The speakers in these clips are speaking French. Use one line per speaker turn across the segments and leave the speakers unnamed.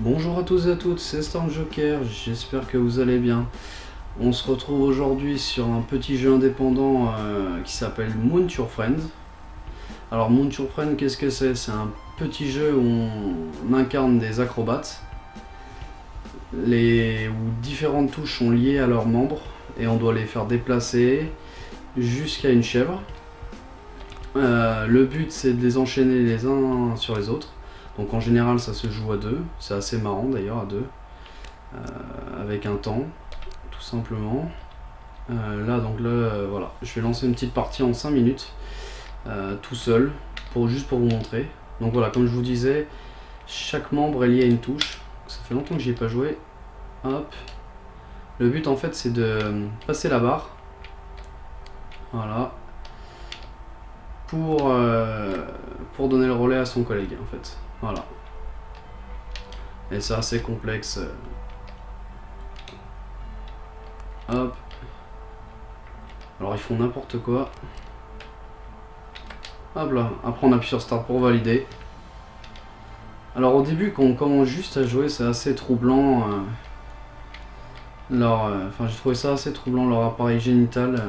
Bonjour à tous et à toutes, c'est Storm Joker, j'espère que vous allez bien. On se retrouve aujourd'hui sur un petit jeu indépendant qui s'appelle Moon Your Friend. Alors Moon Your Friend, qu'est-ce que c'est? C'est un petit jeu où on incarne des acrobates où différentes touches sont liées à leurs membres et on doit les faire déplacer jusqu'à une chèvre. Le but c'est de les enchaîner les uns sur les autres. Donc en général ça se joue à deux, c'est assez marrant d'ailleurs à deux, avec un temps tout simplement. Voilà, je vais lancer une petite partie en 5 minutes tout seul, juste pour vous montrer. Donc voilà, comme je vous disais, chaque membre est lié à une touche. Ça fait longtemps que j'y ai pas joué. Hop. Le but en fait c'est de passer la barre. Voilà. Pour donner le relais à son collègue en fait. Voilà. Et c'est assez complexe. Hop. Alors ils font n'importe quoi. Hop là. Après on appuie sur Start pour valider. Alors au début quand on commence juste à jouer c'est assez troublant. J'ai trouvé ça assez troublant leur appareil génital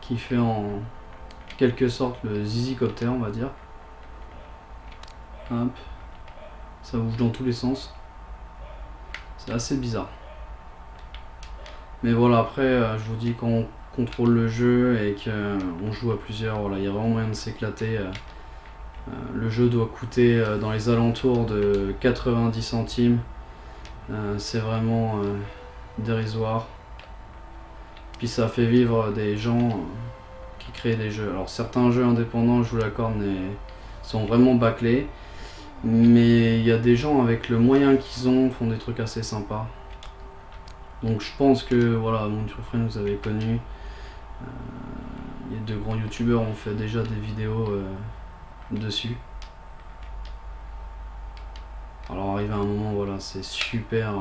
qui fait en quelque sorte le zizicoptère on va dire. Hop. Ça bouge dans tous les sens. C'est assez bizarre. Mais voilà, après, je vous dis, quand on contrôle le jeu et qu'on joue à plusieurs, voilà, il y a vraiment moyen de s'éclater. Le jeu doit coûter dans les alentours de 90 centimes. C'est vraiment dérisoire. Puis ça fait vivre des gens qui créent des jeux. Alors certains jeux indépendants, je vous l'accorde, sont vraiment bâclés. Mais il y a des gens avec le moyen qu'ils ont font des trucs assez sympas. Donc je pense que voilà, Moon Your Friend vous avez connu. Il y a de grands youtubeurs ont fait déjà des vidéos dessus. Alors arrivé à un moment, voilà, c'est super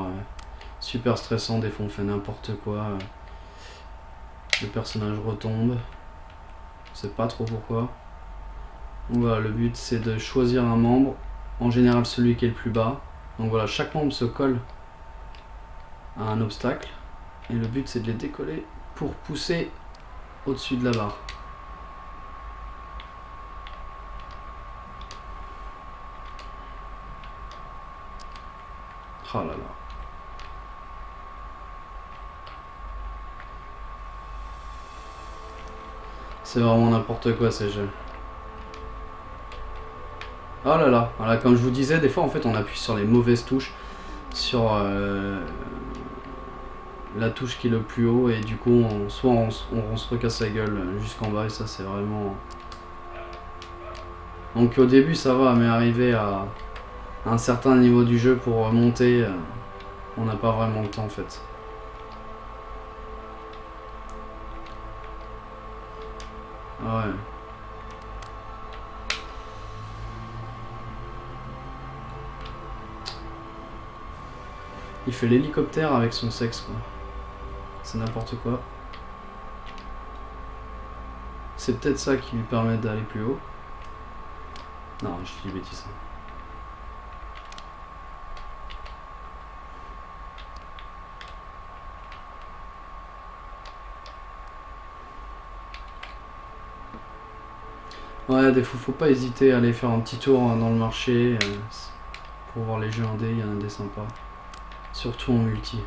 stressant. Des fois on fait n'importe quoi. Le personnage retombe. Je sais pas trop pourquoi. Donc voilà, le but c'est de choisir un membre. En général celui qui est le plus bas. Donc voilà, chaque membre se colle à un obstacle. Et le but c'est de les décoller pour pousser au-dessus de la barre. Oh là là. C'est vraiment n'importe quoi ces jeux. Oh là là. Voilà, comme je vous disais, des fois en fait on appuie sur les mauvaises touches. Sur la touche qui est le plus haut et du coup on se recasse la gueule jusqu'en bas et ça c'est vraiment... Donc au début ça va, mais arriver à un certain niveau du jeu pour monter, on n'a pas vraiment le temps en fait. Ah ouais. Il fait l'hélicoptère avec son sexe quoi. C'est n'importe quoi. C'est peut-être ça qui lui permet d'aller plus haut. Non, je dis bêtise. Ouais, des fois, faut pas hésiter à aller faire un petit tour dans le marché pour voir les jeux indés, il y en a des sympas. Surtout en multi.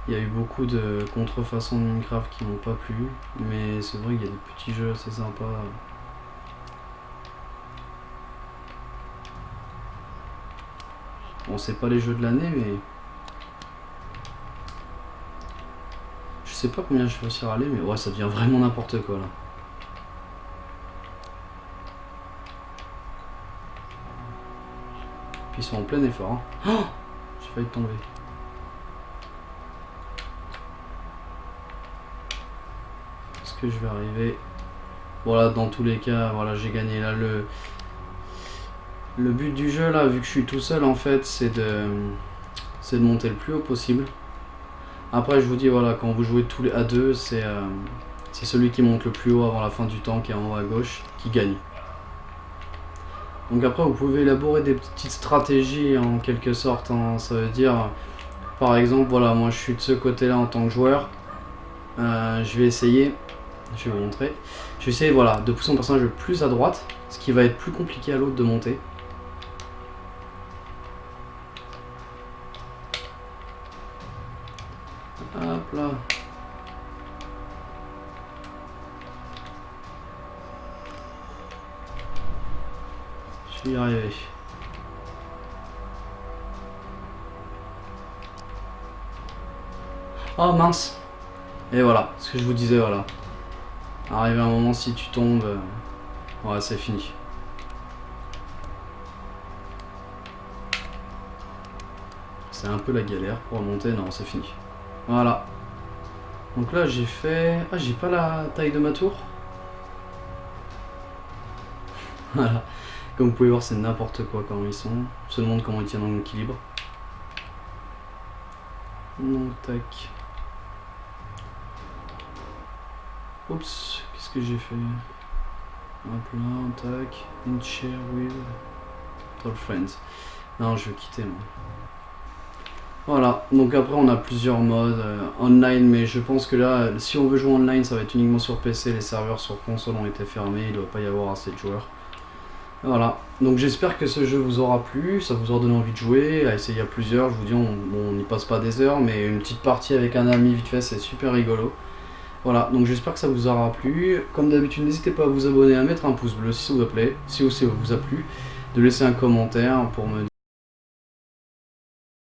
Il y a eu beaucoup de contrefaçons de Minecraft qui m'ont pas plu, mais c'est vrai qu'il y a des petits jeux assez sympas. Bon, c'est pas les jeux de l'année, mais je sais pas combien je vais réussir à aller, mais ouais, ça devient vraiment n'importe quoi là. Puis ils sont en plein effort. Hein. Oh, j'ai failli tomber. Est-ce que je vais arriver? Voilà, dans tous les cas, voilà, j'ai gagné là. Le but du jeu là, vu que je suis tout seul en fait, c'est de monter le plus haut possible. Après, je vous dis, voilà, quand vous jouez tous les à deux, c'est celui qui monte le plus haut avant la fin du temps, qui est en haut à gauche, qui gagne. Donc après vous pouvez élaborer des petites stratégies en quelque sorte, hein. Ça veut dire par exemple voilà, moi je suis de ce côté là en tant que joueur, je vais essayer, je vais vous montrer, je vais essayer voilà, de pousser mon personnage le plus à droite, ce qui va être plus compliqué à l'autre de monter. Hop là. Je vais y arriver. Oh mince. Et voilà, ce que je vous disais, voilà. Arrivé à un moment, si tu tombes, ouais, c'est fini. C'est un peu la galère pour remonter, non, c'est fini. Voilà. Donc là, j'ai fait... Ah, j'ai pas la taille de ma tour. Voilà. Comme vous pouvez voir, c'est n'importe quoi quand ils sont. Je me demande comment ils tiennent en équilibre. Donc, tac. Oups, qu'est-ce que j'ai fait? Hop là, tac. In chair with tall friends. Non, je vais quitter moi. Voilà, donc après on a plusieurs modes online, mais je pense que là, si on veut jouer online, ça va être uniquement sur PC. Les serveurs sur console ont été fermés, il ne doit pas y avoir assez de joueurs. Voilà, donc j'espère que ce jeu vous aura plu, ça vous aura donné envie de jouer, à essayer à plusieurs. Je vous dis, on n'y passe pas des heures, mais une petite partie avec un ami vite fait, c'est super rigolo. Voilà, donc j'espère que ça vous aura plu. Comme d'habitude, n'hésitez pas à vous abonner, à mettre un pouce bleu si ça vous a plu, de laisser un commentaire pour me dire